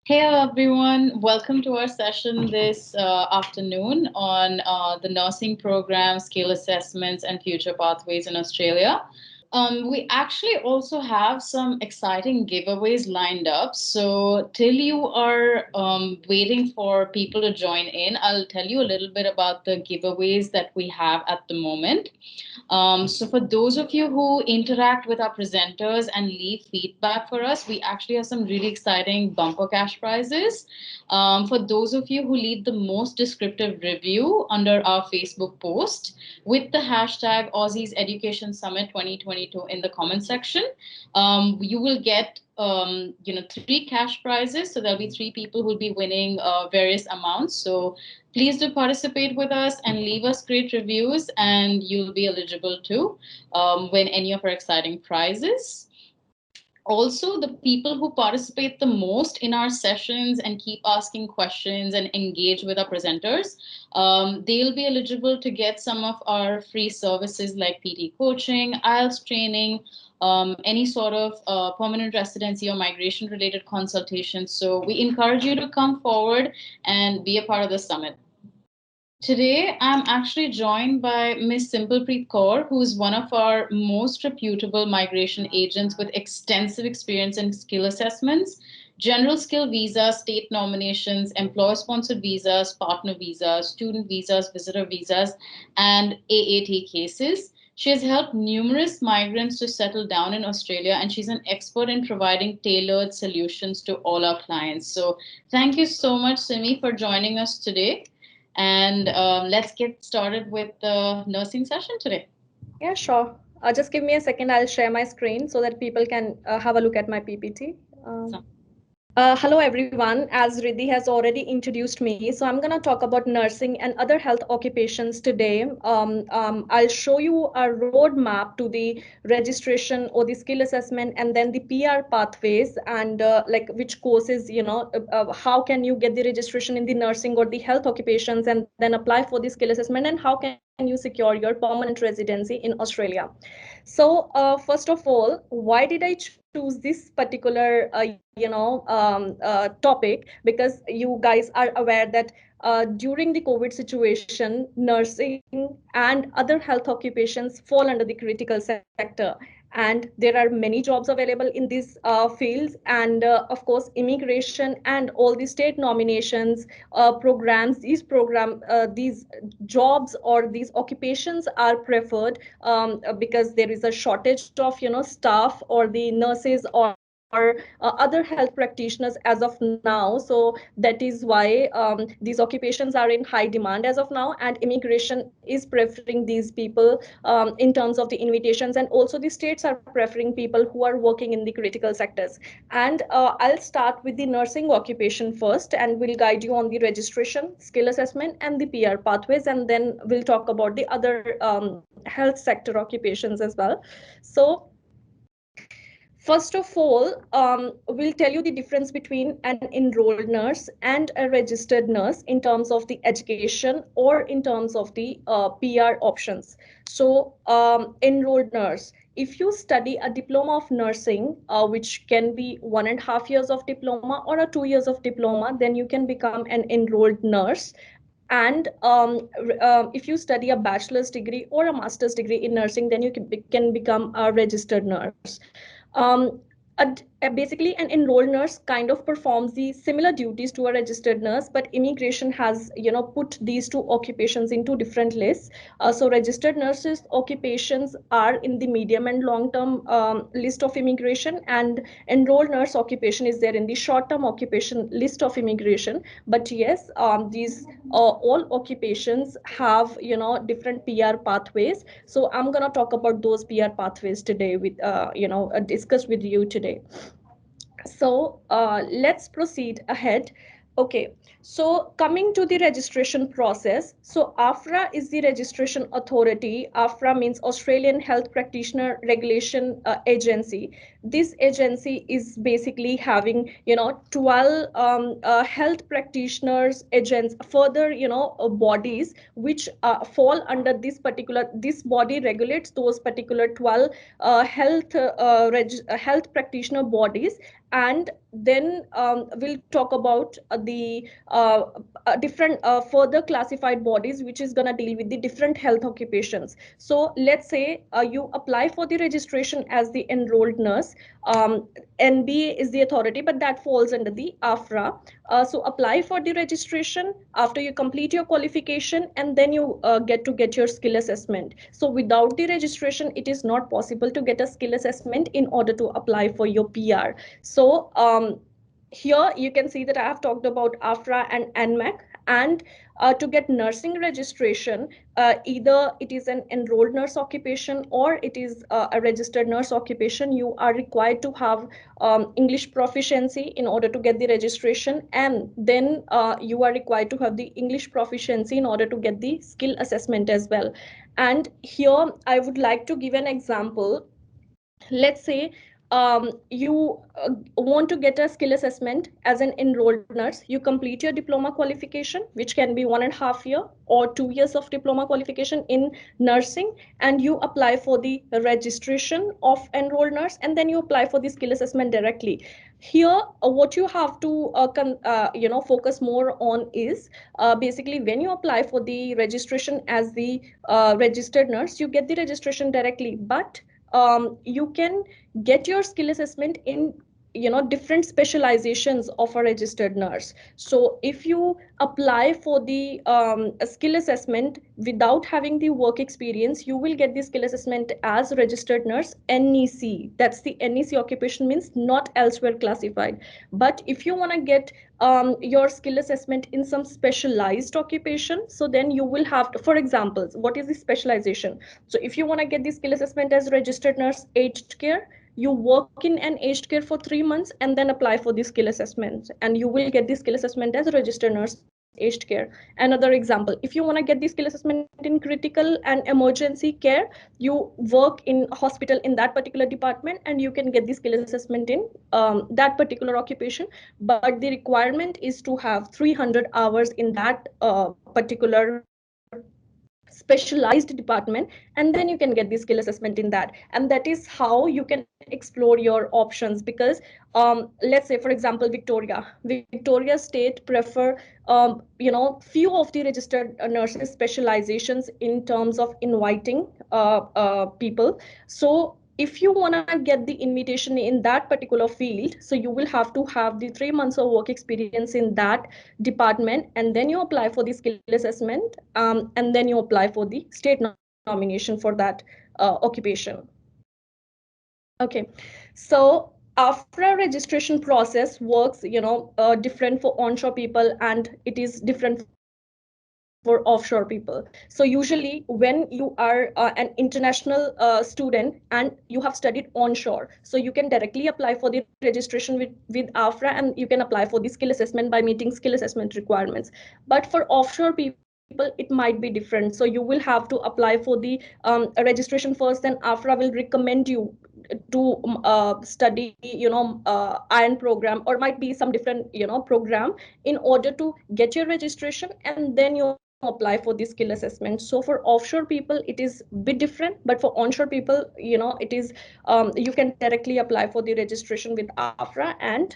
Hey everyone, welcome to our session this afternoon on the nursing program, skill assessments, and future pathways in Australia. We actually also have some exciting giveaways lined up. So, till you are waiting for people to join in, I'll tell you a little bit about the giveaways that we have at the moment. So for those of you who interact with our presenters and leave feedback for us, we actually have some really exciting bumper cash prizes. For those of you who leave the most descriptive review under our Facebook post with the hashtag Aussizz Education Summit 2022 in the comment section, you will get three cash prizes. So there'll be three people who'll be winning various amounts. So please do participate with us and leave us great reviews, and you'll be eligible to win any of our exciting prizes. Also, the people who participate the most in our sessions and keep asking questions and engage with our presenters, they'll be eligible to get some of our free services like PT coaching, IELTS training, any sort of permanent residency or migration related consultations. So we encourage you to come forward and be a part of the summit. Today, I'm actually joined by Ms. Simplepreet Kaur, who is one of our most reputable migration agents with extensive experience in skill assessments, general skill visas, state nominations, employer-sponsored visas, partner visas, student visas, visitor visas, and AAT cases. She has helped numerous migrants to settle down in Australia, and she's an expert in providing tailored solutions to all our clients. So thank you so much, Simi, for joining us today. And let's get started with the nursing session today. Yeah, sure. Just give me a second. I'll share my screen so that people can have a look at my PPT. Hello, everyone. As Riddhi has already introduced me, so I'm going to talk about nursing and other health occupations today. I'll show you a roadmap to the registration or the skill assessment, and then the PR pathways, and like which courses, how can you get the registration in the nursing or the health occupations, and then apply for the skill assessment, and how can you secure your permanent residency in Australia. So, first of all, why did I choose this particular, topic? Because you guys are aware that during the COVID situation, nursing and other health occupations fall under the critical sector. And there are many jobs available in these fields. And of course, immigration and all the state nominations programs, these jobs or these occupations are preferred because there is a shortage of staff or the nurses or other health practitioners as of now. So that is why these occupations are in high demand as of now, and immigration is preferring these people in terms of the invitations, and also the states are preferring people who are working in the critical sectors. And I'll start with the nursing occupation first, and we'll guide you on the registration, skill assessment, and the PR pathways, and then we'll talk about the other health sector occupations as well. So first of all, we'll tell you the difference between an enrolled nurse and a registered nurse in terms of the education or in terms of the PR options. So, enrolled nurse, if you study a diploma of nursing, which can be 1.5 years of diploma or a 2 years of diploma, then you can become an enrolled nurse. And if you study a bachelor's degree or a master's degree in nursing, then you can become a registered nurse. um, Basically, an enrolled nurse kind of performs the similar duties to a registered nurse, but immigration has put these two occupations into different lists. So registered nurses occupations are in the medium and long term list of immigration, and enrolled nurse occupation is there in the short term occupation list of immigration. But yes, these all occupations have different PR pathways. So I'm going to talk about those PR pathways today with discuss with you today. So let's proceed ahead. Okay, so coming to the registration process. So AFRA is the registration authority. AFRA means Australian Health Practitioner Regulation Agency. this agency is basically having 12 health practitioners agents, further bodies which fall under this body regulates those particular 12 health practitioner bodies. And then we'll talk about the different further classified bodies which is going to deal with the different health occupations. So let's say you apply for the registration as the enrolled nurse. NBA is the authority, but that falls under the AFRA. So apply for the registration after you complete your qualification, and then you get your skill assessment. So without the registration, it is not possible to get a skill assessment in order to apply for your PR. So here you can see that I have talked about AFRA and NMAC. And to get nursing registration, either it is an enrolled nurse occupation or it is a registered nurse occupation, you are required to have English proficiency in order to get the registration, and then you are required to have the English proficiency in order to get the skill assessment as well. And here I would like to give an example. Let's say you want to get a skill assessment as an enrolled nurse. You complete your diploma qualification, which can be 1.5 years or 2 years of diploma qualification in nursing, and you apply for the registration of enrolled nurse, and then you apply for the skill assessment directly. Here what you have to focus more on is basically when you apply for the registration as the registered nurse, you get the registration directly, but you can get your skill assessment in different specializations of a registered nurse. So if you apply for the skill assessment without having the work experience, you will get the skill assessment as registered nurse NEC. That's the NEC occupation, means not elsewhere classified. But if you want to get your skill assessment in some specialized occupation, so then you will have to, for example, what is the specialization? So if you want to get the skill assessment as registered nurse aged care, you work in an aged care for 3 months and then apply for the skill assessment, and you will get the skill assessment as registered nurse aged care. Another example, if you want to get the skill assessment in critical and emergency care, you work in hospital in that particular department, and you can get the skill assessment in that particular occupation. But the requirement is to have 300 hours in that particular specialized department, and then you can get the skill assessment in that. And that is how you can explore your options, because let's say, for example, Victoria state prefer few of the registered nurses specializations in terms of inviting people. So if you want to get the invitation in that particular field, so you will have to have the 3 months of work experience in that department, and then you apply for the skill assessment, and then you apply for the state nomination for that occupation. Okay, so AFRA registration process works different for onshore people, and it is different for offshore people. So usually when you are an international student and you have studied onshore, so you can directly apply for the registration with AFRA, and you can apply for the skill assessment by meeting skill assessment requirements. But for offshore people, it might be different. So you will have to apply for the registration first, then AFRA will recommend you to study iron program, or might be some different program, in order to get your registration, and then you apply for the skill assessment. So for offshore people it is a bit different, but for onshore people it is you can directly apply for the registration with AFRA, and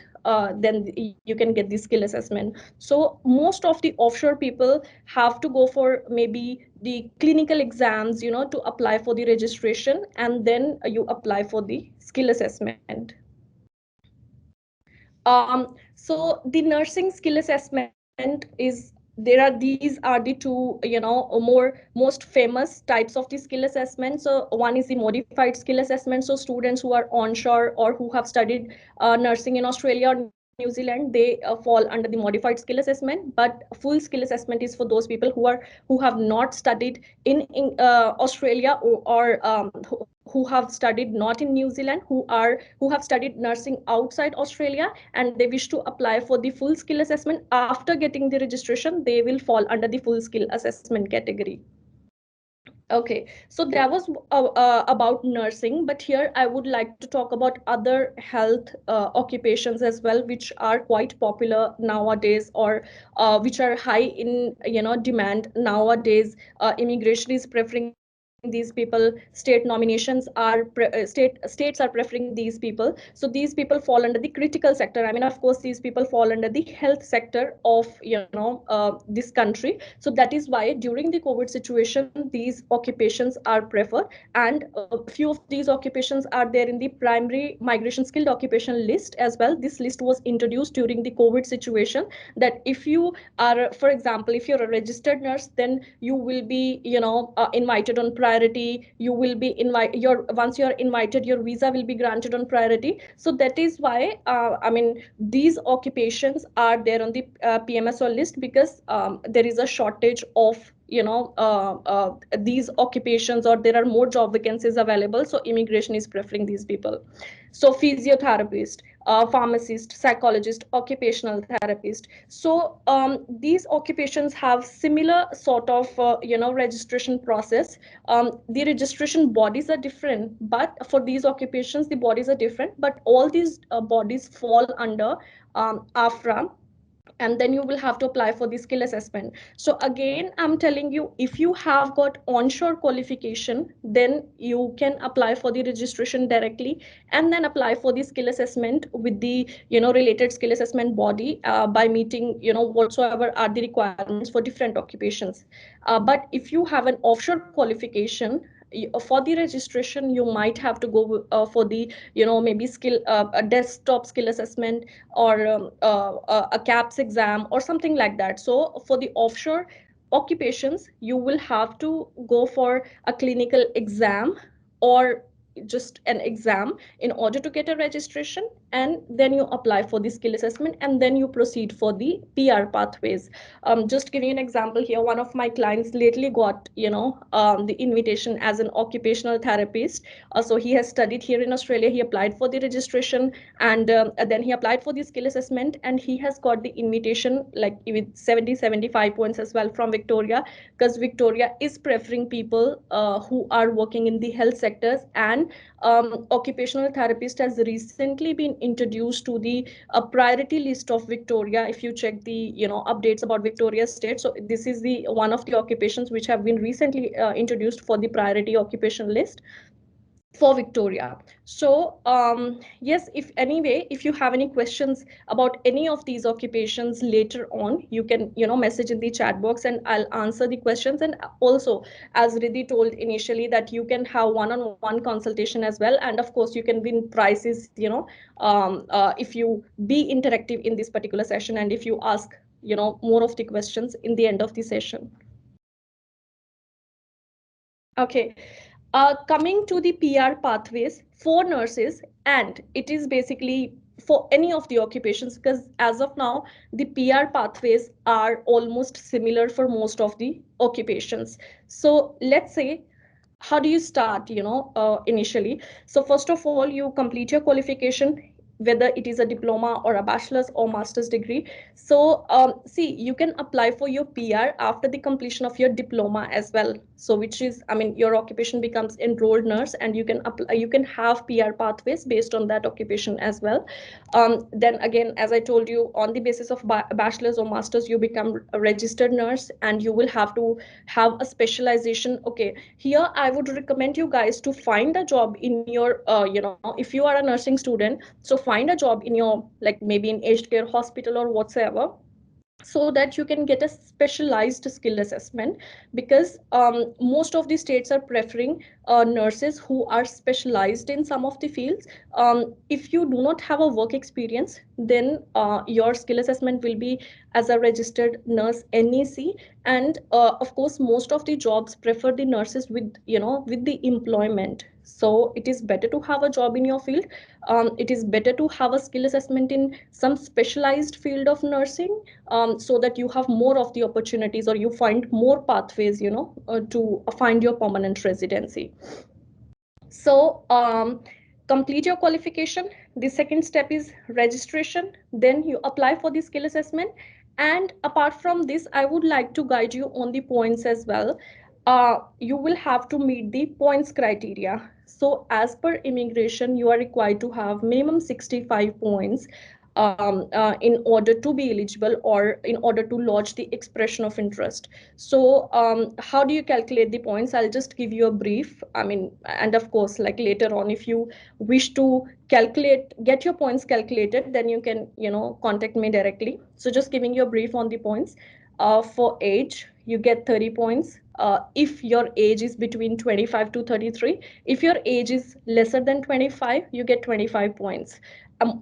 then you can get the skill assessment. So most of the offshore people have to go for maybe the clinical exams to apply for the registration, and then you apply for the skill assessment. So the nursing skill assessment is, these are the two more most famous types of the skill assessment. So one is the modified skill assessment. So students who are onshore or who have studied nursing in Australia or New Zealand, they fall under the modified skill assessment. But full skill assessment is for those people who have not studied in Australia, who have studied not in New Zealand, who have studied nursing outside Australia, and they wish to apply for the full skill assessment. After getting the registration, they will fall under the full skill assessment category. Okay, so that was about nursing, but here I would like to talk about other health occupations as well, which are quite popular nowadays, or which are high in demand nowadays. Immigration is preferring these people. State nominations are states are preferring these people. So these people fall under the critical sector. I mean, of course, these people fall under the health sector of this country. So that is why during the COVID situation, these occupations are preferred, and a few of these occupations are there in the primary migration skilled occupation list as well. This list was introduced during the COVID situation, that if you are, for example, if you're a registered nurse, then you will be invited on priority. You will be invited, your once you are invited, your visa will be granted on priority. So that is why I mean, these occupations are there on the PMSO list, because there is a shortage of these occupations, or there are more job vacancies available, so immigration is preferring these people. So physiotherapist, pharmacist, psychologist, occupational therapist. So these occupations have similar sort of registration process. The registration bodies are different, but for these occupations the bodies are different, but all these bodies fall under AFRA, and then you will have to apply for the skill assessment. So again, I'm telling you, if you have got onshore qualification, then you can apply for the registration directly, and then apply for the skill assessment with the related skill assessment body by meeting whatsoever are the requirements for different occupations. But if you have an offshore qualification, for the registration you might have to go for the maybe skill a desktop skill assessment, or a CAPS exam or something like that. So for the offshore occupations, you will have to go for a clinical exam, or just an exam, in order to get a registration, and then you apply for the skill assessment, and then you proceed for the PR pathways. Just giving an example here, one of my clients lately got the invitation as an occupational therapist. So he has studied here in Australia, he applied for the registration, and then he applied for the skill assessment, and he has got the invitation like with 70-75 points as well from Victoria, because Victoria is preferring people who are working in the health sectors. And occupational therapist has recently been introduced to the priority list of Victoria. If you check the updates about Victoria state, so this is the one of the occupations which have been recently introduced for the priority occupation list for Victoria. So yes, if anyway, if you have any questions about any of these occupations later on, you can message in the chat box, and I'll answer the questions. And also, as Riddhi told initially, that you can have one-on-one consultation as well, and of course you can win prizes if you be interactive in this particular session, and if you ask more of the questions in the end of the session. Okay, coming to the PR pathways for nurses, and it is basically for any of the occupations, because as of now, the PR pathways are almost similar for most of the occupations. So let's say, how do you start, initially? So first of all, you complete your qualification, whether it is a diploma or a bachelor's or master's degree. So see, you can apply for your PR after the completion of your diploma as well. So which is, I mean, your occupation becomes enrolled nurse, and you can apply, you can have PR pathways based on that occupation as well. Then again, as I told you, on the basis of bachelor's or master's, you become a registered nurse, and you will have to have a specialization. Okay, here I would recommend you guys to find a job in your if you are a nursing student, so find a job in your, like maybe in aged care hospital or whatsoever, so that you can get a specialized skill assessment, because most of the states are preferring nurses who are specialized in some of the fields. If you do not have a work experience, then your skill assessment will be as a registered nurse NEC. And of course, most of the jobs prefer the nurses with with the employment. So it is better to have a job in your field. It is better to have a skill assessment in some specialized field of nursing, so that you have more of the opportunities, or you find more pathways to find your permanent residency. So complete your qualification. The second step is registration. Then you apply for the skill assessment. And apart from this, I would like to guide you on the points as well. you will have to meet the points criteria. So as per immigration, you are required to have minimum 65 points in order to be eligible or in order to lodge the expression of interest. So how do you calculate the points? I'll just give you a brief. I mean, and of course, like later on, if you wish to get your points calculated, then you can, contact me directly. So just giving you a brief on the points. For age, you get 30 points. If your age is between 25 to 33, if your age is lesser than 25, you get 25 points.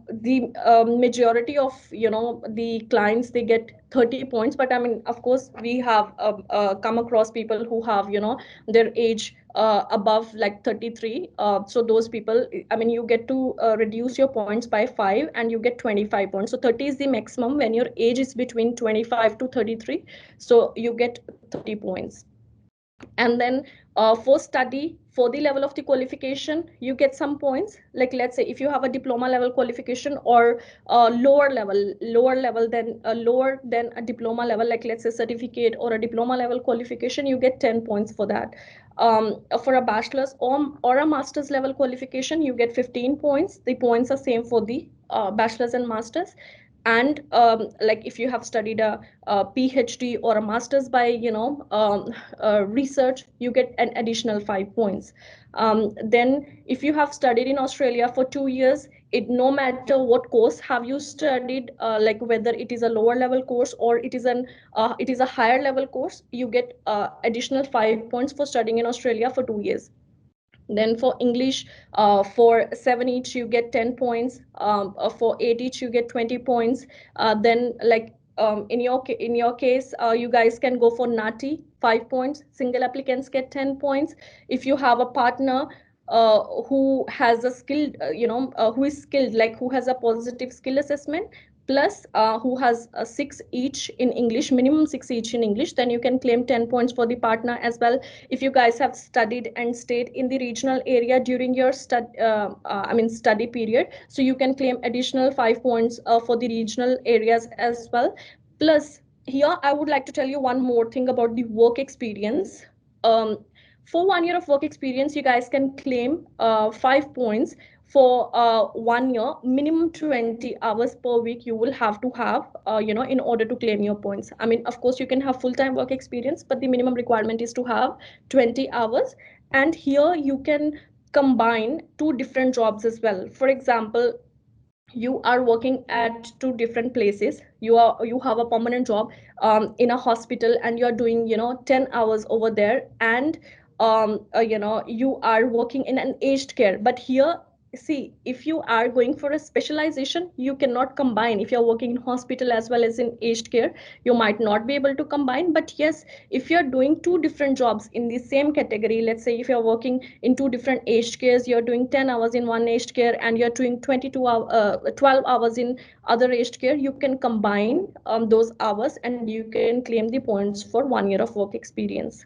The majority of the clients, they get 30 points, but I mean, of course, we have come across people who have their age above like 33. So those people, I mean, you get to reduce your points by 5 and you get 25 points. So 30 is the maximum when your age is between 25 to 33. So you get 30 points. And then for study, for the level of the qualification, you get some points. Like let's say if you have a diploma level qualification or lower than a diploma level, like let's say certificate or a diploma level qualification, you get 10 points for that. For a bachelor's or a master's level qualification, you get 15 points. The points are same for the bachelor's and master's. And like if you have studied a PhD or a master's by research, you get an additional 5 points. Then if you have studied in Australia for 2 years, it no matter what course have you studied, like whether it is a lower level course or it is a higher level course, you get additional 5 points for studying in Australia for 2 years. Then for English, for 7 each, you get 10 points. For 8 each, you get 20 points. Then like in your case, you guys can go for NATI, 5 points. Single applicants get 10 points. If you have a partner who has a skilled, who is skilled, like who has a positive skill assessment, plus who has 6 each in English, minimum 6 each in English, then you can claim 10 points for the partner as well. If you guys have studied and stayed in the regional area during your study period, so you can claim additional 5 points for the regional areas as well. Plus here I would like to tell you one more thing about the work experience. For 1 year of work experience, you guys can claim 5 points. For 1 year, minimum 20 hours per week you will have to have, in order to claim your points. I mean, of course, you can have full-time work experience, but the minimum requirement is to have 20 hours. And here you can combine two different jobs as well. For example, you are working at two different places. You have a permanent job in a hospital, and you're doing 10 hours over there. And you are working in an aged care. But here, see, if you are going for a specialization, you cannot combine. If you're working in hospital as well as in aged care, you might not be able to combine. But yes, if you're doing two different jobs in the same category, let's say if you're working in two different aged cares, you're doing 10 hours in one aged care and you're doing 12 hours in other aged care, you can combine those hours and you can claim the points for 1 year of work experience.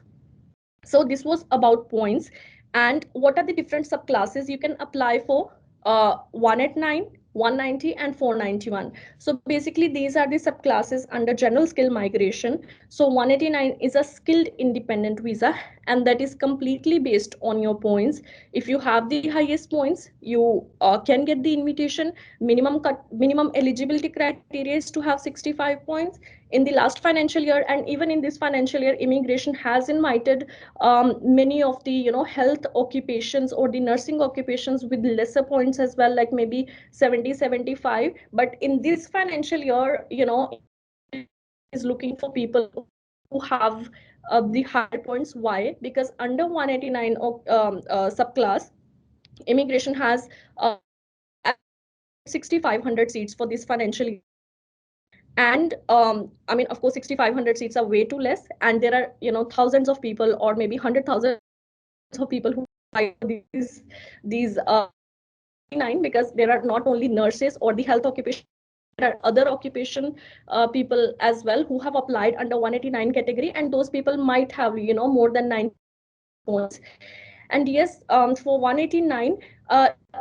So this was about points. And what are the different subclasses you can apply for? 189, 190 and 491. So basically these are the subclasses under general skill migration. So 189 is a skilled independent visa, and that is completely based on your points. If you have the highest points, you can get the invitation. Minimum eligibility criteria is to have 65 points. In the last financial year and even in this financial year, immigration has invited many of the health occupations or the nursing occupations with lesser points as well, like maybe 70, 75. But in this financial year, immigration is looking for people who have the higher points. Why? Because under 189 subclass, immigration has allocated 6500 seats for this financial year. And I mean, of course, 6500 seats are way too less, and there are thousands of people, or maybe 100,000 of people who apply for these 189, because there are not only nurses or the health occupation, there are other occupation people as well who have applied under 189 category, and those people might have more than 90 points. And yes, for 189,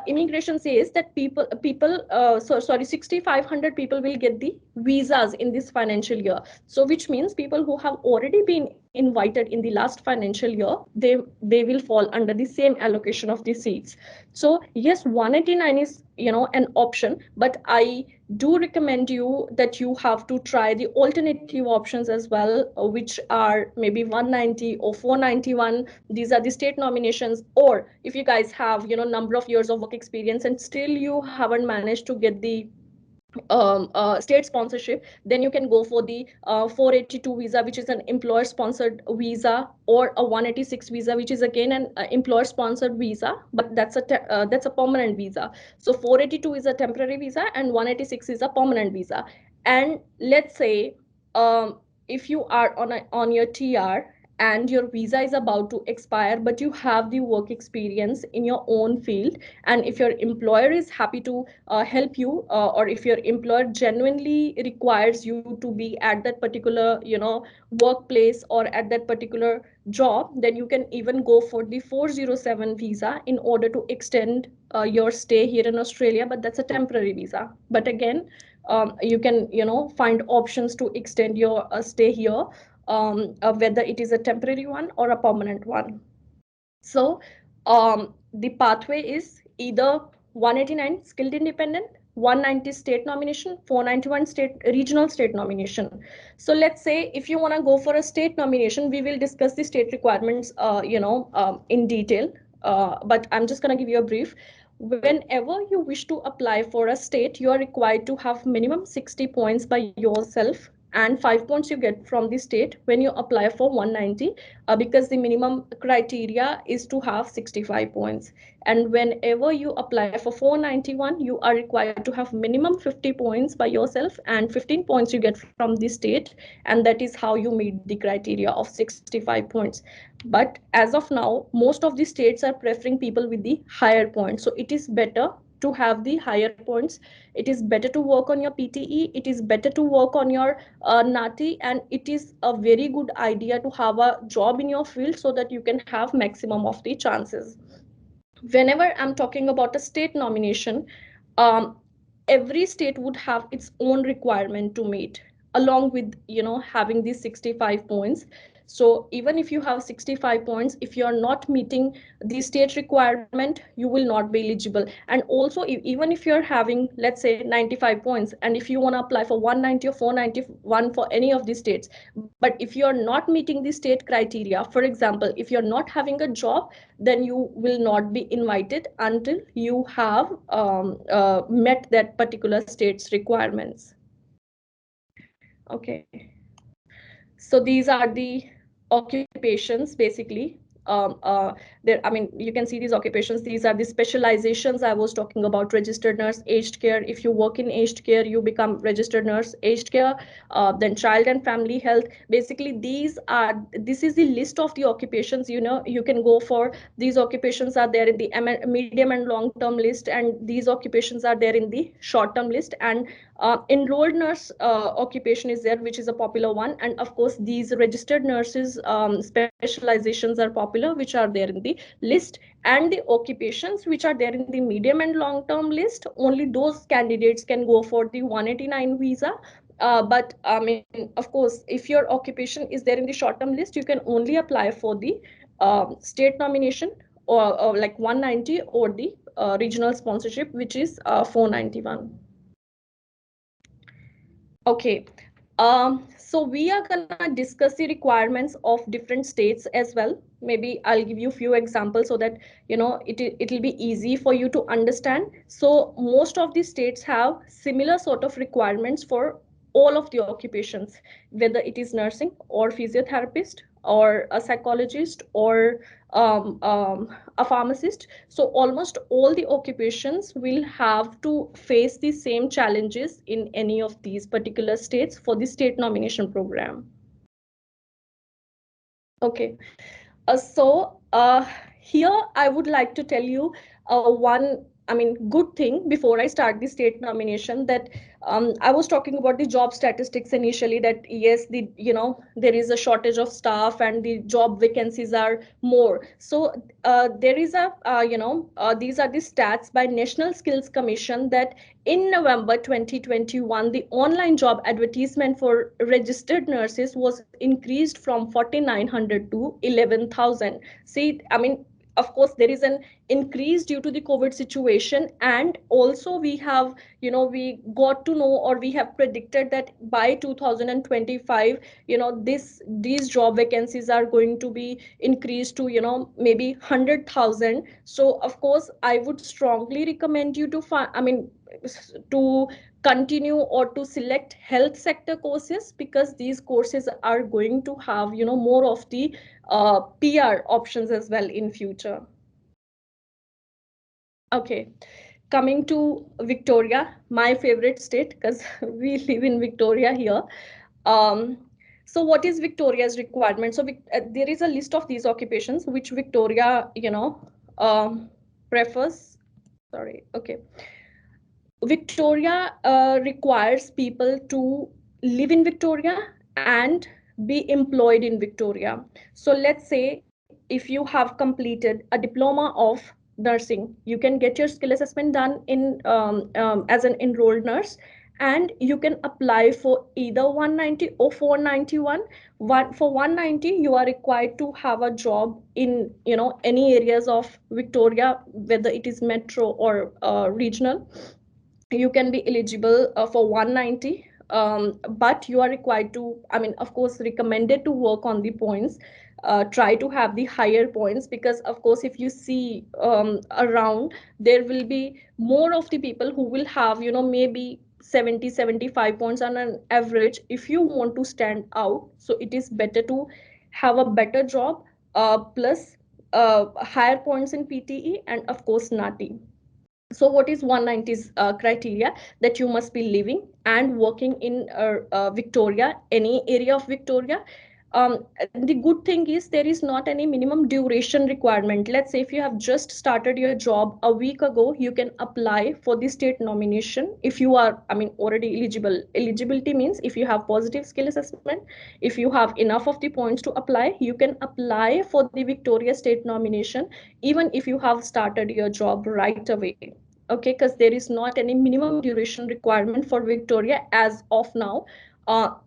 immigration says that 6500 people will get the visas in this financial year. So which means people who have already been invited in the last financial year, they will fall under the same allocation of the seats. So yes, 189 is, an option, but I do recommend you that you have to try the alternative options as well, which are maybe 190 or 491. These are the state nominations. Or if you guys have, number of years of work experience and still you haven't managed to get the state sponsorship, then you can go for the 482 visa, which is an employer sponsored visa, or a 186 visa, which is again an employer sponsored visa, but that's a permanent visa. So 482 is a temporary visa and 186 is a permanent visa. And let's say, if you are on your TR and your visa is about to expire, but you have the work experience in your own field, and if your employer is happy to help you, or if your employer genuinely requires you to be at that particular, workplace or at that particular job, then you can even go for the 407 visa in order to extend your stay here in Australia. But that's a temporary visa. But again, you can, find options to extend your stay here, whether it is a temporary one or a permanent one. So the pathway is either 189 skilled independent, 190 state nomination, 491 regional state nomination. So let's say if you want to go for a state nomination, we will discuss the state requirements, in detail. But I'm just going to give you a brief. Whenever you wish to apply for a state, you are required to have minimum 60 points by yourself, and 5 points you get from the state when you apply for 190, because the minimum criteria is to have 65 points. And whenever you apply for 491, you are required to have minimum 50 points by yourself, and 15 points you get from the state, and that is how you meet the criteria of 65 points. But as of now, most of the states are preferring people with the higher points, so it is better to have the higher points. It is better to work on your PTE, it is better to work on your NATI, and it is a very good idea to have a job in your field so that you can have maximum of the chances. Whenever I'm talking about a state nomination, um, every state would have its own requirement to meet, along with, having these 65 points. So even if you have 65 points, if you are not meeting the state requirement, you will not be eligible. And also, even if you're having, let's say, 95 points, and if you want to apply for 190 or 491 for any of the states, but if you are not meeting the state criteria, for example, if you're not having a job, then you will not be invited until you have met that particular state's requirements. Okay. So these are the occupations basically. There, I mean, you can see these occupations. These are the specializations I was talking about: registered nurse, aged care. If you work in aged care, you become registered nurse, aged care. Then child and family health. Basically, this is the list of the occupations. You can go for these occupations are there in the medium and long term list, and these occupations are there in the short term list. And enrolled nurse occupation is there, which is a popular one. And of course, these registered nurses specializations are popular, which are there in the list. And the occupations which are there in the medium and long term list, only those candidates can go for the 189 visa. But I mean, of course, if your occupation is there in the short term list, you can only apply for the state nomination, or like 190, or the regional sponsorship, which is 491. Okay. So we are gonna discuss the requirements of different states as well. Maybe I'll give you a few examples so that it'll be easy for you to understand. So most of the states have similar sort of requirements for all of the occupations, whether it is nursing or physiotherapist or a psychologist or a pharmacist. So almost all the occupations will have to face the same challenges in any of these particular states for the state nomination program. Okay. So here I would like to tell you one good thing before I start the state nomination, that I was talking about the job statistics initially, that yes, there is a shortage of staff and the job vacancies are more. So there is these are the stats by National Skills Commission, that in November 2021, the online job advertisement for registered nurses was increased from 4,900 to 11,000. See, of course, there is an increase due to the COVID situation, and also we have, we got to know, or we have predicted that by 2025, these job vacancies are going to be increased to, maybe 100,000. So of course, I would strongly recommend you to to continue or to select health sector courses, because these courses are going to have, more of the PR options as well in future. Okay, coming to Victoria, my favorite state, because we live in Victoria here. Um, so what is Victoria's requirement? So there is a list of these occupations which Victoria, prefers. Sorry, okay. Victoria requires people to live in Victoria and be employed in Victoria. So let's say if you have completed a diploma of nursing, you can get your skill assessment done in as an enrolled nurse, and you can apply for either 190 or 491. For 190, you are required to have a job in any areas of Victoria, whether it is metro or regional. You can be eligible for 190, but you are required to, of course, recommended to work on the points. Try to have the higher points, because of course, if you see around, there will be more of the people who will have, maybe 70-75 points on an average. If you want to stand out, so it is better to have a better job, plus higher points in PTE, and of course NATI. So what is 190's criteria? That you must be living and working in Victoria, any area of Victoria. The good thing is there is not any minimum duration requirement. Let's say if you have just started your job a week ago, you can apply for the state nomination if you are, already eligible. Eligibility means if you have positive skill assessment, if you have enough of the points to apply, you can apply for the Victoria state nomination even if you have started your job right away. Okay, because there is not any minimum duration requirement for Victoria as of now,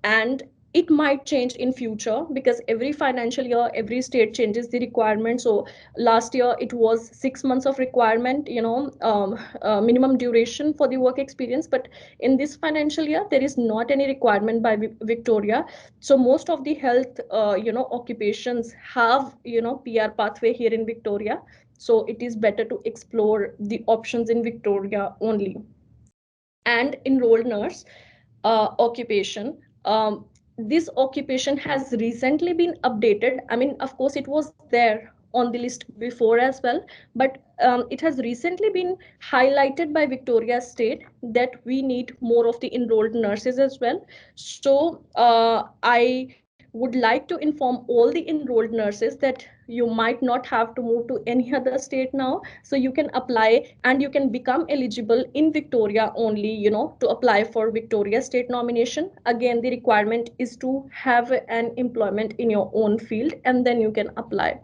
and it might change in future, because every financial year every state changes the requirement. So last year it was 6 months of requirement, minimum duration for the work experience, but in this financial year there is not any requirement by Victoria. So most of the health occupations have PR pathway here in Victoria, so it is better to explore the options in Victoria only. And enrolled nurse occupation. This occupation has recently been updated. Of course, it was there on the list before as well, but it has recently been highlighted by Victoria State that we need more of the enrolled nurses as well. So I would like to inform all the enrolled nurses that you might not have to move to any other state now. So you can apply and you can become eligible in Victoria only, to apply for Victoria state nomination. Again, the requirement is to have an employment in your own field, and then you can apply.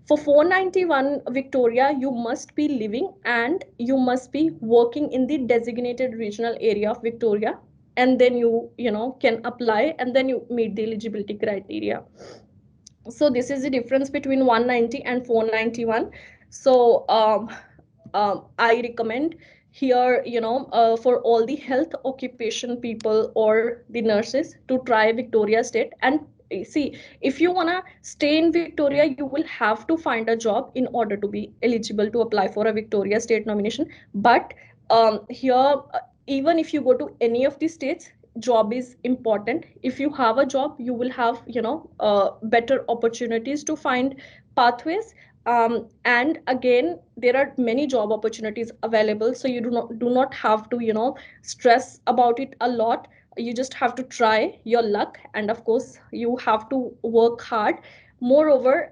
For 491 Victoria, you must be living and you must be working in the designated regional area of Victoria, and then you can apply, and then you meet the eligibility criteria. So this is the difference between 190 and 491. So I recommend here, for all the health occupation people or the nurses to try Victoria State. And see, if you want to stay in Victoria, you will have to find a job in order to be eligible to apply for a Victoria State nomination. But here, even if you go to any of the states, job is important. If you have a job, you will have better opportunities to find pathways. And again, there are many job opportunities available, so you do not have to stress about it a lot. You just have to try your luck, and of course you have to work hard. Moreover,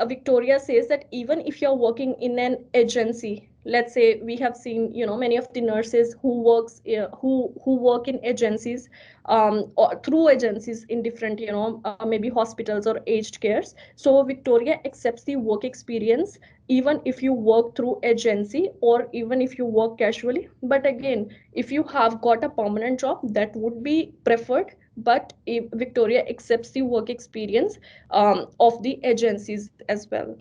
Victoria says that even if you're working in an agency, let's say we have seen, many of the nurses who work in agencies, or through agencies in different, maybe hospitals or aged cares. So Victoria accepts the work experience even if you work through agency or even if you work casually. But again, if you have got a permanent job, that would be preferred. But if Victoria accepts the work experience of the agencies as well.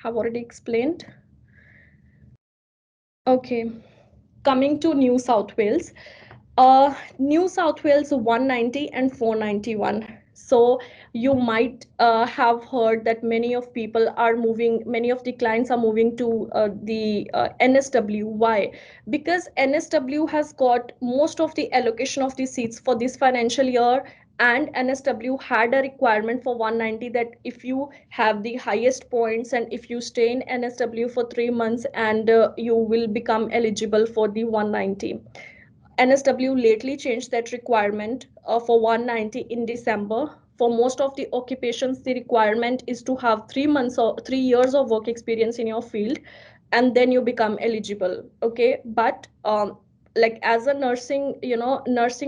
Have already explained. Okay, coming to New South Wales. New South Wales 190 and 491. So you might have heard that many of the clients are moving to the NSW. Why? Because NSW has got most of the allocation of the seats for this financial year, and NSW had a requirement for 190 that if you have the highest points and if you stay in NSW for 3 months, and you will become eligible for the 190. NSW lately changed that requirement for 190 in December. For most of the occupations, the requirement is to have 3 months or 3 years of work experience in your field, and then you become eligible. Okay, but like as a nursing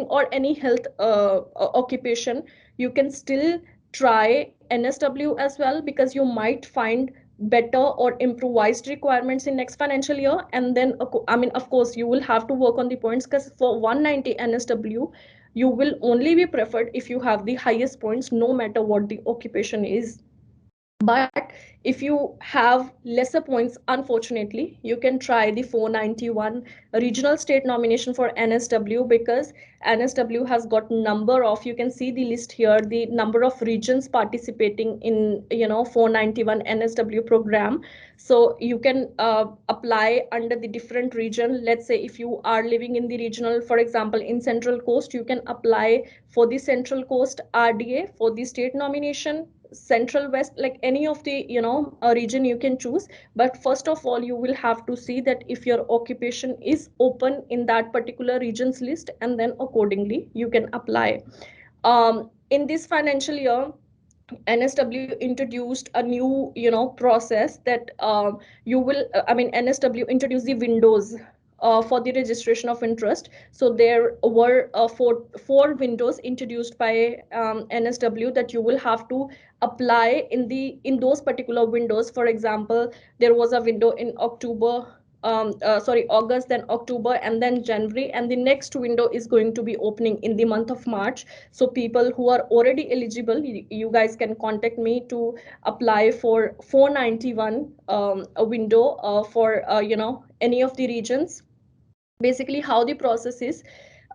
or any health occupation, you can still try NSW as well, because you might find better or improvised requirements in next financial year. And then I mean, of course, you will have to work on the points, because for 190 NSW you will only be preferred if you have the highest points, no matter what the occupation is. But if you have lesser points, unfortunately, you can try the 491 regional state nomination for NSW, because NSW has got number of, you can see the list here, the number of regions participating in 491 NSW program. So you can apply under the different region. Let's say if you are living in the regional, for example in Central Coast, you can apply for the Central Coast RDA for the state nomination. Central West, like any of the region you can choose. But first of all, you will have to see that if your occupation is open in that particular region's list, and then accordingly you can apply. In this financial year, NSW introduced a new process that NSW introduced the windows for the registration of interest. So there were four windows introduced by NSW that you will have to apply in those particular windows. For example, there was a window in August, then October, and then January, and the next window is going to be opening in the month of March. So people who are already eligible, you guys can contact me to apply for 491 a window for any of the regions. Basically, how the process is,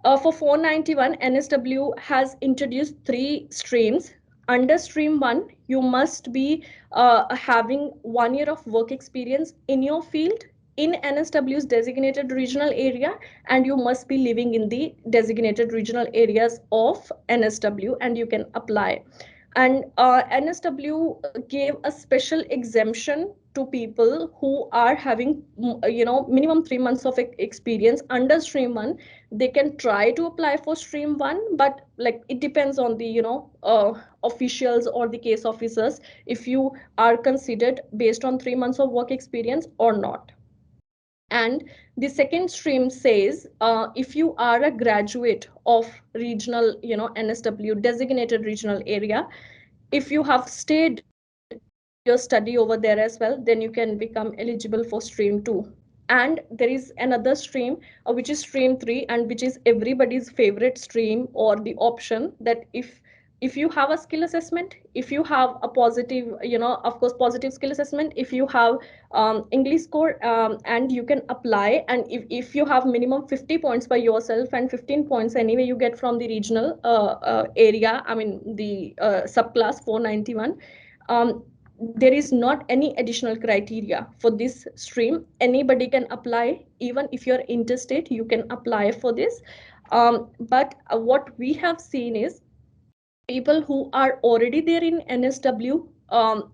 for 491, NSW has introduced 3 streams. Under stream 1, you must be having 1 year of work experience in your field in NSW's designated regional area, and you must be living in the designated regional areas of NSW, and you can apply. And NSW gave a special exemption to people who are having minimum 3 months of experience under stream 1. They can try to apply for stream 1, but like it depends on the officials or the case officers if you are considered based on 3 months of work experience or not. And the second stream says, if you are a graduate of regional NSW designated regional area, if you have stayed your study over there as well, then you can become eligible for stream 2. And there is another stream which is stream 3, and which is everybody's favorite stream or the option, that if you have a skill assessment, if you have a positive, of course positive skill assessment, if you have English score, and you can apply. And if you have minimum 50 points by yourself and 15 points anyway you get from the regional area, I mean the subclass 491, there is not any additional criteria for this stream. Anybody can apply. Even if you're interstate, you can apply for this. But what we have seen is people who are already there in NSW,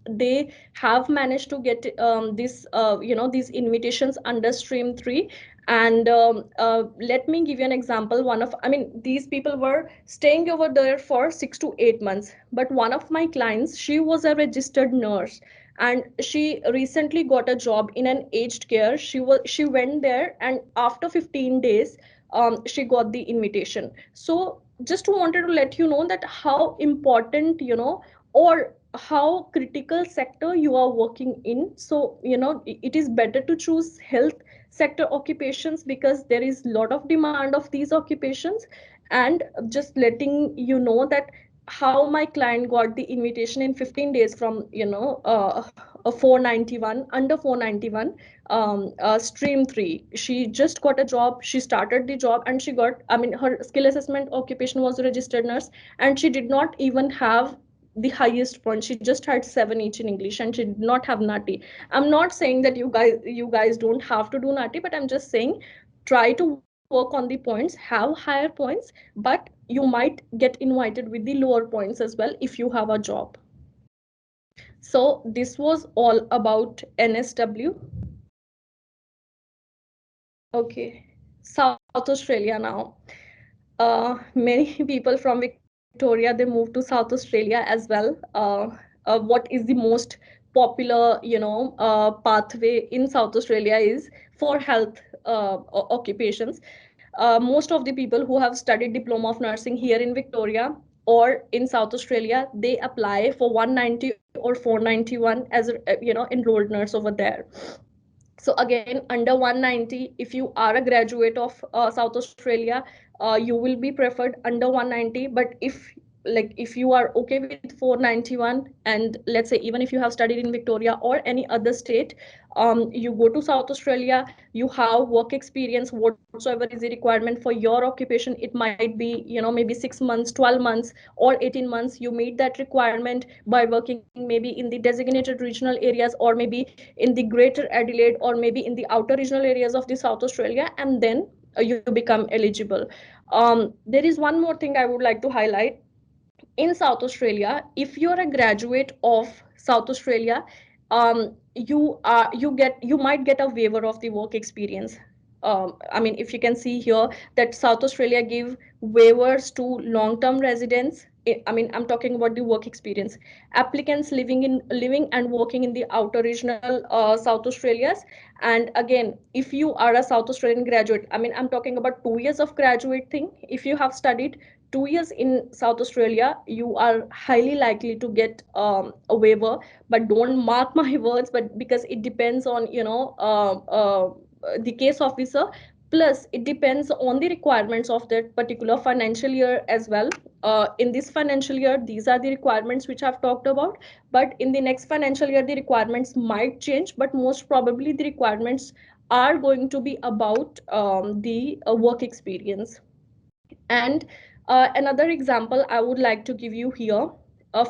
they have managed to get these invitations under stream 3, And let me give you an example. These people were staying over there for 6 to 8 months. But one of my clients, she was a registered nurse, and she recently got a job in an aged care. She went there, and after 15 days, she got the invitation. So just wanted to let you know that how important, or how critical sector you are working in. So it is better to choose health sector occupations because there is a lot of demand of these occupations. And just letting you know that how my client got the invitation in 15 days from a 491, under 491, stream 3. She just got a job, she started the job, and she got, her skill assessment occupation was a registered nurse, and she did not even have the highest point. She just had 7 each in English, and she did not have nati. I'm not saying that you guys don't have to do nati, but I'm just saying try to work on the points, have higher points, but you might get invited with the lower points as well if you have a job. So this was all about NSW. Okay, South Australia now. Many people from Victoria, they moved to South Australia as well. What is the most popular, pathway in South Australia is for health occupations. Most of the people who have studied diploma of nursing here in Victoria or in South Australia, they apply for 190 or 491 as a, enrolled nurse over there. So again, under 190, if you are a graduate of South Australia, you will be preferred under 190. But if you are okay with 491, and let's say even if you have studied in Victoria or any other state, you go to South Australia, you have work experience whatsoever is the requirement for your occupation. It might be, maybe 6 months, 12 months, or 18 months. You meet that requirement by working maybe in the designated regional areas, or maybe in the greater Adelaide, or maybe in the outer regional areas of the South Australia, and then you become eligible. There is one more thing I would like to highlight. In South Australia, if you're a graduate of South Australia, you might get a waiver of the work experience. If you can see here that South Australia give waivers to long-term residents. I'm talking about the work experience. Applicants living and working in the outer regional South Australias. And again, if you are a South Australian graduate, I'm talking about 2 years of graduate thing. If you have studied 2 years in South Australia, you are highly likely to get a waiver. But don't mark my words, but because it depends on the case officer. Plus, it depends on the requirements of that particular financial year as well. In this financial year, these are the requirements which I've talked about. But in the next financial year, the requirements might change. But most probably, the requirements are going to be about the work experience. And another example I would like to give you here.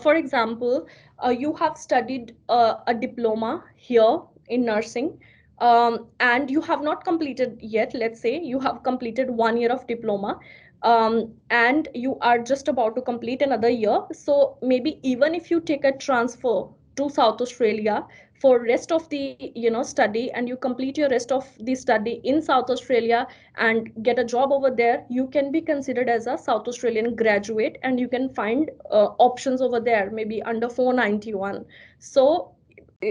For example, you have studied a diploma here in nursing, and you have not completed yet. Let's say you have completed 1 year of diploma, and you are just about to complete another year. So maybe even if you take a transfer to South Australia for rest of the study, and you complete your rest of the study in South Australia and get a job over there, you can be considered as a South Australian graduate, and you can find options over there maybe under 491. So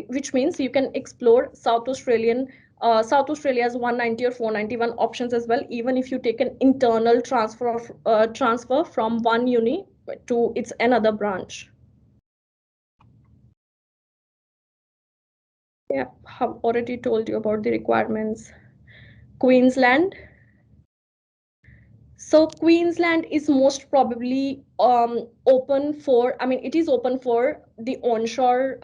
which means you can explore South Australia's 190 or 491 options as well, even if you take an internal transfer from one uni to its another branch. Yeah, have already told you about the requirements. Queensland. So Queensland is most probably open for, it is open for the onshore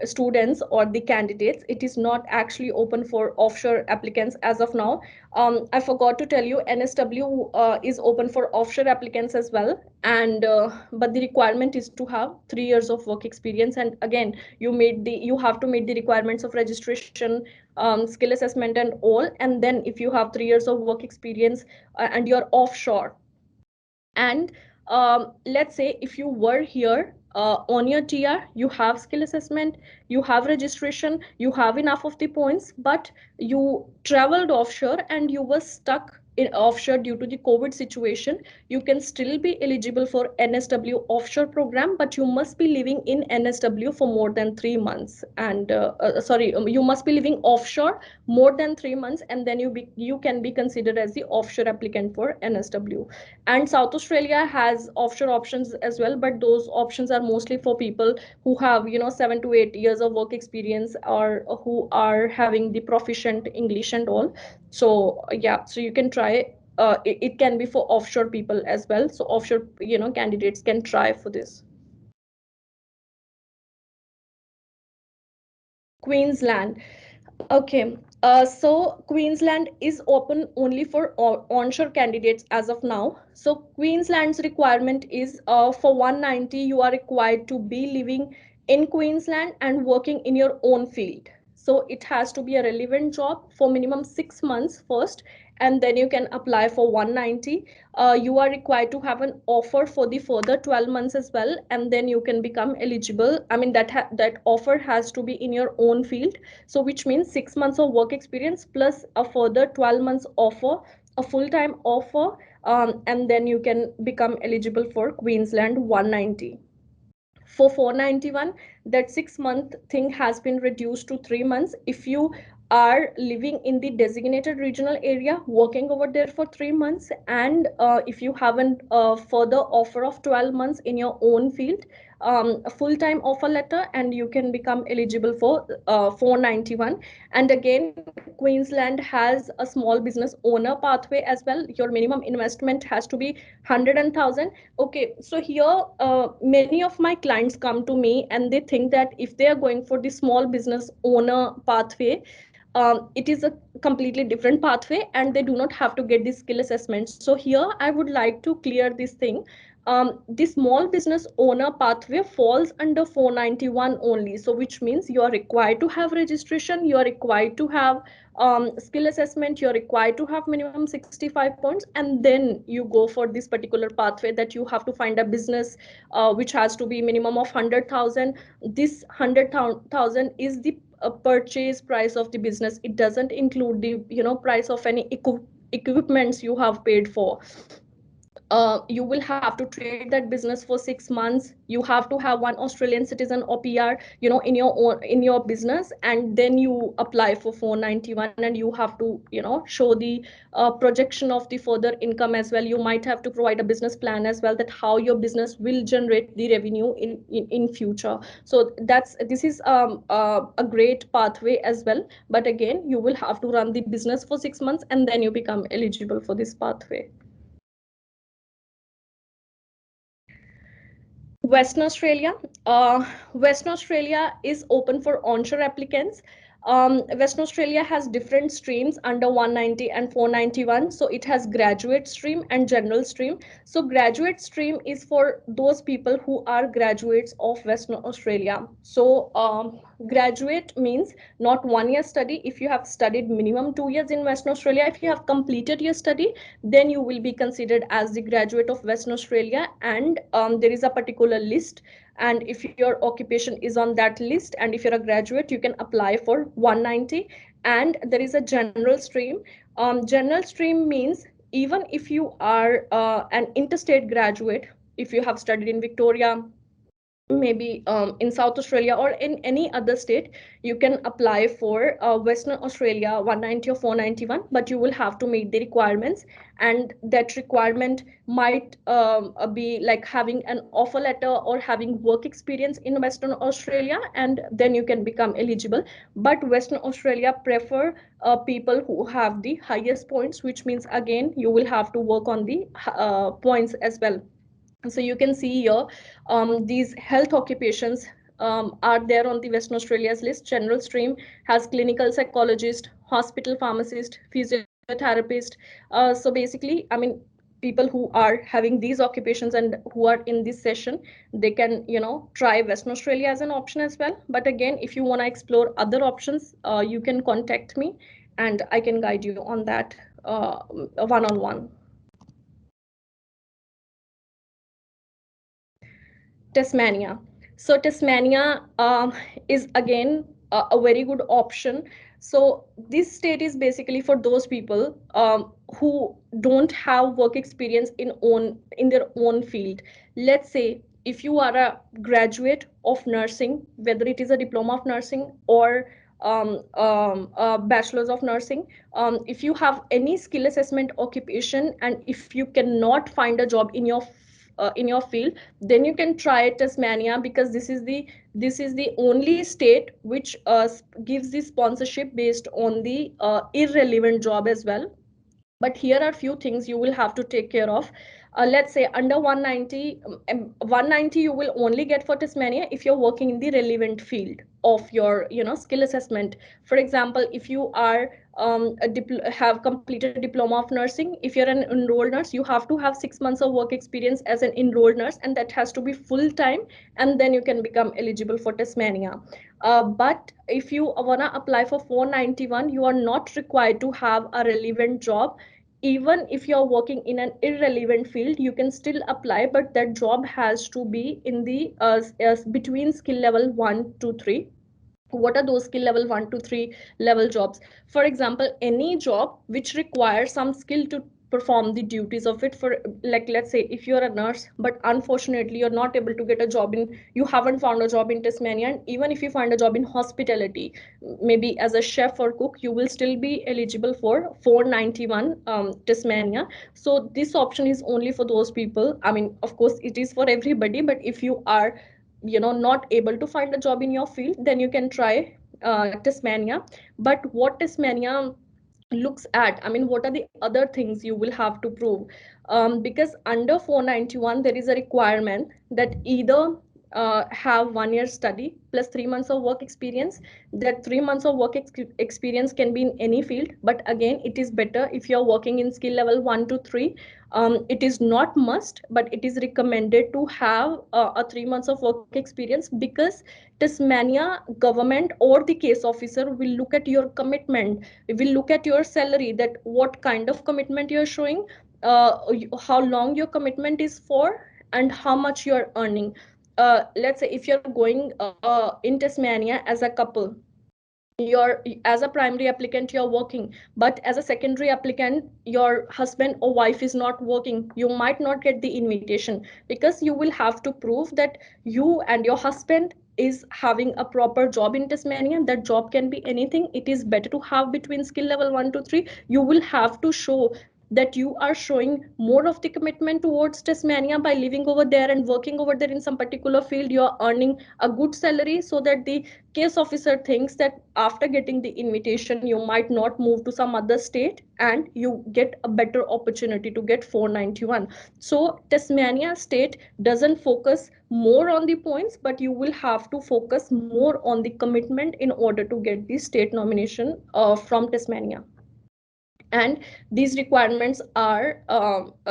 students or the candidates. It is not actually open for offshore applicants as of now. I forgot to tell you, NSW is open for offshore applicants as well. And but the requirement is to have 3 years of work experience. And again, you have to meet the requirements of registration, skill assessment and all. And then if you have 3 years of work experience and you're offshore, and let's say if you were here on your TR, you have skill assessment, you have registration, you have enough of the points, but you traveled offshore and you were stuck in offshore due to the COVID situation, you can still be eligible for NSW offshore program, but you must be living in NSW for more than 3 months. And you must be living offshore more than 3 months, and then you can be considered as the offshore applicant for NSW. And South Australia has offshore options as well, but those options are mostly for people who have 7 to 8 years of work experience, or who are having the proficient English and all. So yeah, so you can try. It can be for offshore people as well, so offshore candidates can try for this. Queensland. Okay, so Queensland is open only for onshore candidates as of now. So Queensland's requirement is, for 190, you are required to be living in Queensland and working in your own field. So it has to be a relevant job for minimum 6 months first, and then you can apply for 190. You are required to have an offer for the further 12 months as well, and then you can become eligible. I mean, that offer has to be in your own field, so which means 6 months of work experience plus a further 12 months offer, a full-time offer, and then you can become eligible for Queensland 190. For 491, that 6 month thing has been reduced to 3 months if you are living in the designated regional area, working over there for 3 months, and if you have a further offer of 12 months in your own field, a full-time offer letter, and you can become eligible for 491. And again, Queensland has a small business owner pathway as well. Your minimum investment has to be 100,000. Okay, so here many of my clients come to me and they think that if they are going for the small business owner pathway, it is a completely different pathway and they do not have to get the skill assessment. So here I would like to clear this thing. The small business owner pathway falls under 491 only, so which means you are required to have registration, you are required to have skill assessment, you're required to have minimum 65 points, and then you go for this particular pathway that you have to find a business which has to be minimum of 100,000. This 100,000 is the purchase price of the business. It doesn't include the price of any equipments you have paid for. You will have to trade that business for 6 months. You have to have one Australian citizen or PR, in your business, and then you apply for 491, and you have to show the projection of the further income as well. You might have to provide a business plan as well, that how your business will generate the revenue in future. So this is a great pathway as well, but again, you will have to run the business for 6 months and then you become eligible for this pathway. Western Australia. Western Australia is open for onshore applicants. Western Australia has different streams under 190 and 491. So it has graduate stream and general stream. So graduate stream is for those people who are graduates of Western Australia. So graduate means not 1 year study. If you have studied minimum 2 years in Western Australia, if you have completed your study, then you will be considered as the graduate of Western Australia. And there is a particular list, and if your occupation is on that list and if you're a graduate, you can apply for 190. And there is a general stream. General stream means even if you are an interstate graduate, if you have studied in Victoria, maybe in South Australia or in any other state, you can apply for Western Australia 190 or 491, but you will have to meet the requirements. And that requirement might be like having an offer letter or having work experience in Western Australia, and then you can become eligible. But Western Australia prefer people who have the highest points, which means again you will have to work on the points as well. So you can see here these health occupations are there on the Western Australia's list. General stream has clinical psychologist, hospital pharmacist, physiotherapist. So basically, I mean, people who are having these occupations and who are in this session, they can try Western Australia as an option as well. But again, if you want to explore other options, you can contact me and I can guide you on that one-on-one. Tasmania. So Tasmania is again a very good option. So this state is basically for those people who don't have work experience in their own field. Let's say if you are a graduate of nursing, whether it is a diploma of nursing or a bachelor's of nursing, if you have any skill assessment occupation and if you cannot find a job in your field, then you can try Tasmania, because this is the only state which gives the sponsorship based on the irrelevant job as well. But here are few things you will have to take care of. Let's say under 190, 190 you will only get for Tasmania if you're working in the relevant field of your skill assessment. For example, if you are have completed diploma of nursing, if you're an enrolled nurse, you have to have 6 months of work experience as an enrolled nurse, and that has to be full time, and then you can become eligible for Tasmania. But if you want to apply for 491, you are not required to have a relevant job. Even if you're working in an irrelevant field, you can still apply, but that job has to be in the between skill level 1 to 3. What are those skill level 1 to 3 level jobs? For example, any job which requires some skill to perform the duties of it. For like, let's say if you're a nurse but unfortunately you're not able to get a job in, you haven't found a job in Tasmania, and even if you find a job in hospitality, maybe as a chef or cook, you will still be eligible for 491 Tasmania. So this option is only for those people. I mean, of course it is for everybody, but if you are not able to find a job in your field, then you can try Tasmania. But what Tasmania looks at, I mean, what are the other things you will have to prove? Because under 491 there is a requirement that either have 1 year study plus 3 months of work experience. That 3 months of work experience can be in any field, but again it is better if you're working in skill level 1 to 3. It is not must, but it is recommended to have a 3 months of work experience, because Tasmania government or the case officer will look at your commitment, will look at your salary, that what kind of commitment you're showing, how long your commitment is for, and how much you're earning. Let's say if you're going in Tasmania as a couple, you're as a primary applicant you're working, but as a secondary applicant your husband or wife is not working, you might not get the invitation, because you will have to prove that you and your husband is having a proper job in Tasmania. That job can be anything. It is better to have between skill level 1 to 3. You will have to show that you are showing more of the commitment towards Tasmania by living over there and working over there in some particular field. You are earning a good salary, so that the case officer thinks that after getting the invitation you might not move to some other state and you get a better opportunity to get 491. So Tasmania state doesn't focus more on the points, but you will have to focus more on the commitment in order to get the state nomination from Tasmania. And these requirements are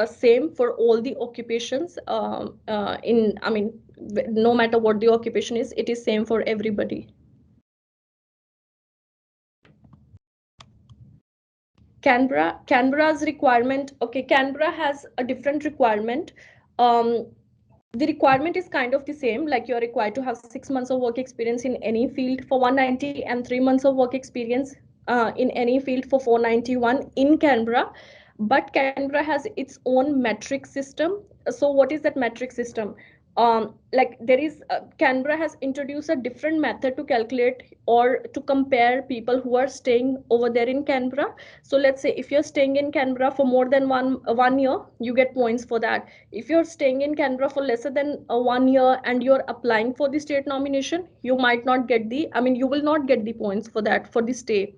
same for all the occupations. In I mean, no matter what the occupation is, it is same for everybody. Canberra's requirement. Okay, Canberra has a different requirement. Um, the requirement is kind of the same, like you're required to have 6 months of work experience in any field for 190 and 3 months of work experience in any field for 491 in Canberra. But Canberra has its own metric system. So what is that metric system? Like there is Canberra has introduced a different method to calculate or to compare people who are staying over there in Canberra. So let's say if you're staying in Canberra for more than one year, you get points for that. If you're staying in Canberra for lesser than 1 year and you're applying for the state nomination, you might not get the, I mean, you will not get the points for that, for the stay.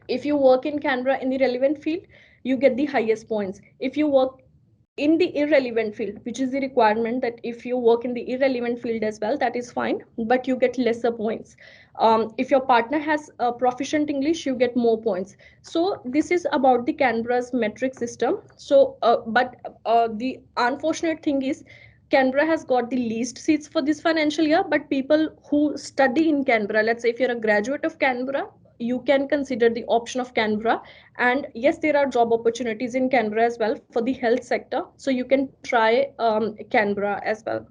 If you work in Canberra in the relevant field, you get the highest points. If you work in the irrelevant field, which is the requirement, that if you work in the irrelevant field as well, that is fine, but you get lesser points. If your partner has proficient English, you get more points. So this is about the Canberra's metric system. So but the unfortunate thing is Canberra has got the least seats for this financial year, but people who study in Canberra, let's say if you're a graduate of Canberra, you can consider the option of Canberra. And yes, there are job opportunities in Canberra as well for the health sector, so you can try Canberra as well.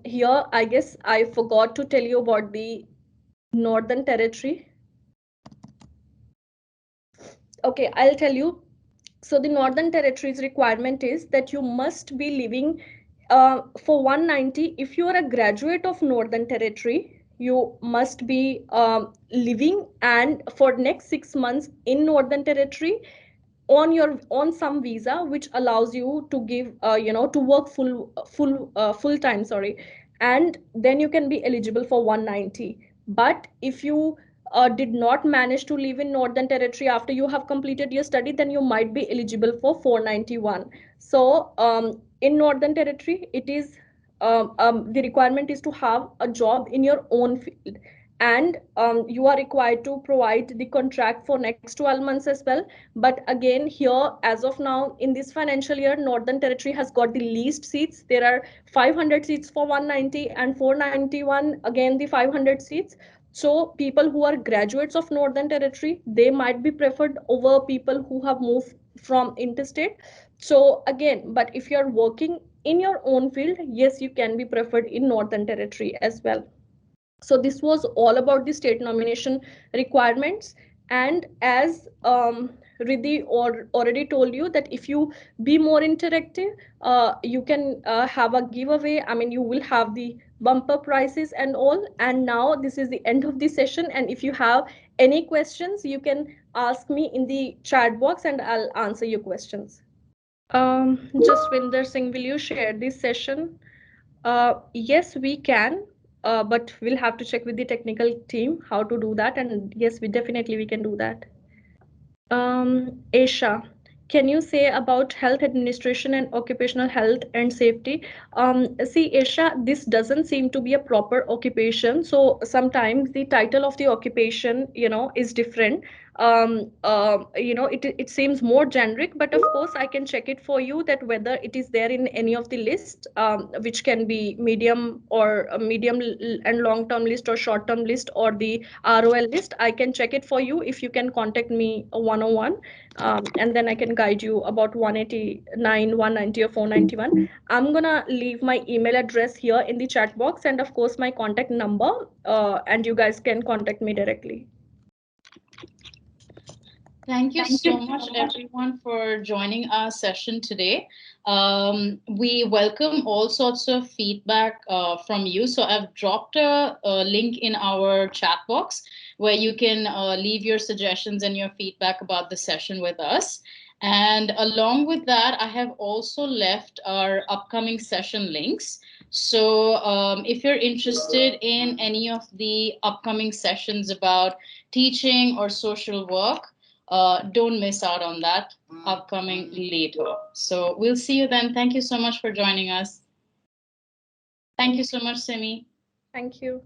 Here, I guess I forgot to tell you about the Northern Territory. Okay, I'll tell you. So the Northern Territory's requirement is that you must be living for 190. If you are a graduate of Northern Territory, you must be living and for next 6 months in Northern Territory on some visa which allows you to give to work full time, sorry, and then you can be eligible for 190. But if you did not manage to live in Northern Territory after you have completed your study, then you might be eligible for 491. So in Northern Territory, it is the requirement is to have a job in your own field, and you are required to provide the contract for next 12 months as well. But again, here, as of now, in this financial year, Northern Territory has got the least seats. There are 500 seats for 190 and 491 again the 500 seats. So people who are graduates of Northern Territory, they might be preferred over people who have moved from interstate. So again, but if you're working in your own field, yes, you can be preferred in Northern Territory as well. So this was all about the state nomination requirements. And as Riddhi already told you, that if you be more interactive, you can have a giveaway. I mean, you will have the bumper prices and all. And now this is the end of the session. And if you have any questions, you can ask me in the chat box and I'll answer your questions. Jaswinder Singh, will you share this session? Yes, we can, but we'll have to check with the technical team how to do that. And yes, we can do that. Aisha, can you say about health administration and occupational health and safety? See, Aisha, this doesn't seem to be a proper occupation. So sometimes the title of the occupation, is different. It seems more generic, but of course, I can check it for you that whether it is there in any of the list, which can be medium or a medium and long-term list or short-term list or the ROL list. I can check it for you if you can contact me 101, and then I can guide you about 189, 190 or 491. I'm gonna leave my email address here in the chat box and of course my contact number, and you guys can contact me directly. Thank you so much, everyone, for joining our session today. We welcome all sorts of feedback from you. So I've dropped a link in our chat box where you can leave your suggestions and your feedback about the session with us. And along with that, I have also left our upcoming session links. So if you're interested in any of the upcoming sessions about teaching or social work, don't miss out on that upcoming later. So we'll see you then. Thank you so much for joining us. Thank you so much, Simi. Thank you.